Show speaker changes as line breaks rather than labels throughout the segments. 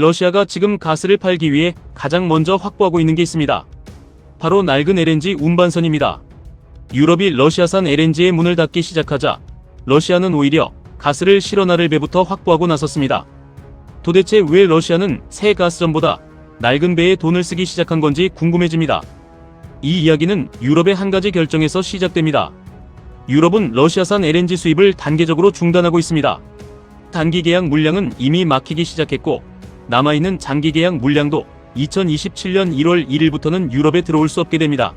러시아가 지금 가스를 팔기 위해 가장 먼저 확보하고 있는 게 있습니다. 바로 낡은 LNG 운반선입니다. 유럽이 러시아산 LNG의 문을 닫기 시작하자 러시아는 오히려 가스를 실어나를 배부터 확보하고 나섰습니다. 도대체 왜 러시아는 새 가스전보다 낡은 배에 돈을 쓰기 시작한 건지 궁금해집니다. 이 이야기는 유럽의 한 가지 결정에서 시작됩니다. 유럽은 러시아산 LNG 수입을 단계적으로 중단하고 있습니다. 단기 계약 물량은 이미 막히기 시작했고 남아있는 장기 계약 물량도 2027년 1월 1일부터는 유럽에 들어올 수 없게 됩니다.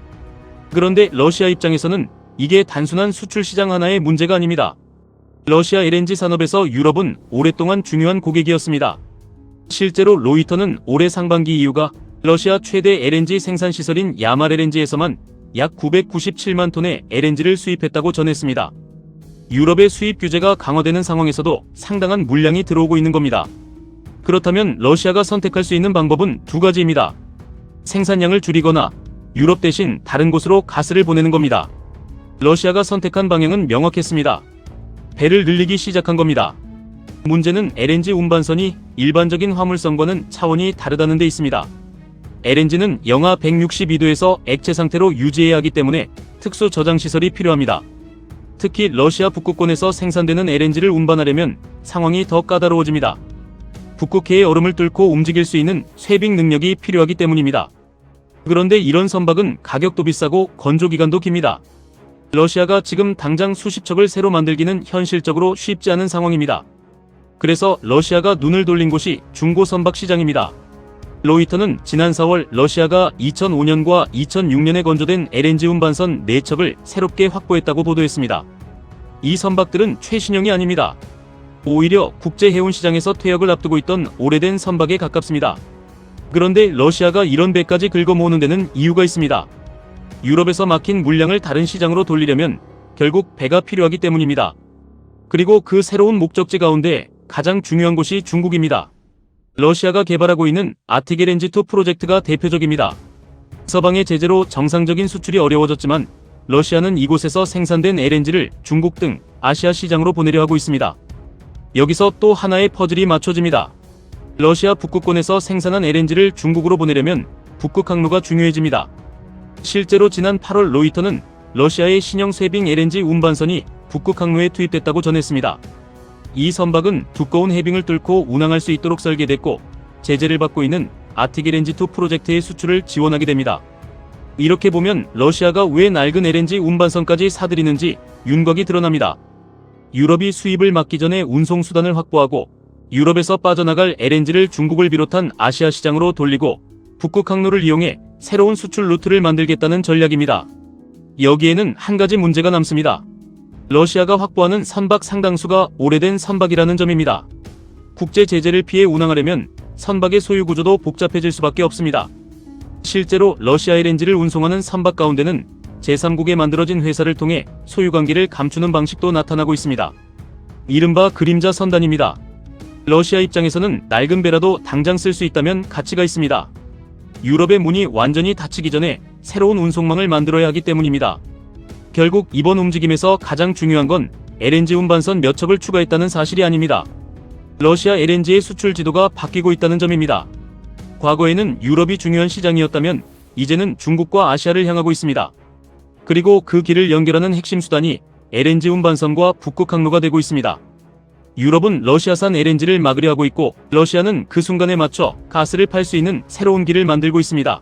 그런데 러시아 입장에서는 이게 단순한 수출 시장 하나의 문제가 아닙니다. 러시아 LNG 산업에서 유럽은 오랫동안 중요한 고객이었습니다. 실제로 로이터는 올해 상반기 이후가 러시아 최대 LNG 생산 시설인 야말 LNG에서만 약 997만 톤의 LNG를 수입했다고 전했습니다. 유럽의 수입 규제가 강화되는 상황에서도 상당한 물량이 들어오고 있는 겁니다. 그렇다면 러시아가 선택할 수 있는 방법은 두 가지입니다. 생산량을 줄이거나 유럽 대신 다른 곳으로 가스를 보내는 겁니다. 러시아가 선택한 방향은 명확했습니다. 배를 늘리기 시작한 겁니다. 문제는 LNG 운반선이 일반적인 화물선과는 차원이 다르다는 데 있습니다. LNG는 영하 162도에서 액체 상태로 유지해야 하기 때문에 특수 저장 시설이 필요합니다. 특히 러시아 북극권에서 생산되는 LNG를 운반하려면 상황이 더 까다로워집니다. 북극해의 얼음을 뚫고 움직일 수 있는 쇄빙 능력이 필요하기 때문입니다. 그런데 이런 선박은 가격도 비싸고 건조기간도 깁니다. 러시아가 지금 당장 수십 척을 새로 만들기는 현실적으로 쉽지 않은 상황입니다. 그래서 러시아가 눈을 돌린 곳이 중고 선박 시장입니다. 로이터는 지난 4월 러시아가 2005년과 2006년에 건조된 LNG 운반선 4척을 새롭게 확보했다고 보도했습니다. 이 선박들은 최신형이 아닙니다. 오히려 국제 해운 시장에서 퇴역을 앞두고 있던 오래된 선박에 가깝습니다. 그런데 러시아가 이런 배까지 긁어 모으는 데는 이유가 있습니다. 유럽에서 막힌 물량을 다른 시장으로 돌리려면 결국 배가 필요하기 때문입니다. 그리고 그 새로운 목적지 가운데 가장 중요한 곳이 중국입니다. 러시아가 개발하고 있는 아틱 LNG2 프로젝트가 대표적입니다. 서방의 제재로 정상적인 수출이 어려워졌지만 러시아는 이곳에서 생산된 LNG를 중국 등 아시아 시장으로 보내려 하고 있습니다. 여기서 또 하나의 퍼즐이 맞춰집니다. 러시아 북극권에서 생산한 LNG를 중국으로 보내려면 북극 항로가 중요해집니다. 실제로 지난 8월 로이터는 러시아의 신형 쇄빙 LNG 운반선이 북극 항로에 투입됐다고 전했습니다. 이 선박은 두꺼운 해빙을 뚫고 운항할 수 있도록 설계됐고 제재를 받고 있는 아틱 LNG2 프로젝트의 수출을 지원하게 됩니다. 이렇게 보면 러시아가 왜 낡은 LNG 운반선까지 사들이는지 윤곽이 드러납니다. 유럽이 수입을 막기 전에 운송수단을 확보하고 유럽에서 빠져나갈 LNG를 중국을 비롯한 아시아 시장으로 돌리고 북극 항로를 이용해 새로운 수출 루트를 만들겠다는 전략입니다. 여기에는 한 가지 문제가 남습니다. 러시아가 확보하는 선박 상당수가 오래된 선박이라는 점입니다. 국제 제재를 피해 운항하려면 선박의 소유 구조도 복잡해질 수밖에 없습니다. 실제로 러시아 LNG를 운송하는 선박 가운데는 제3국에 만들어진 회사를 통해 소유관계를 감추는 방식도 나타나고 있습니다. 이른바 그림자 선단입니다. 러시아 입장에서는 낡은 배라도 당장 쓸 수 있다면 가치가 있습니다. 유럽의 문이 완전히 닫히기 전에 새로운 운송망을 만들어야 하기 때문입니다. 결국 이번 움직임에서 가장 중요한 건 LNG 운반선 몇 척을 추가했다는 사실이 아닙니다. 러시아 LNG의 수출 지도가 바뀌고 있다는 점입니다. 과거에는 유럽이 중요한 시장이었다면 이제는 중국과 아시아를 향하고 있습니다. 그리고 그 길을 연결하는 핵심 수단이 LNG 운반선과 북극 항로가 되고 있습니다. 유럽은 러시아산 LNG를 막으려 하고 있고 러시아는 그 순간에 맞춰 가스를 팔 수 있는 새로운 길을 만들고 있습니다.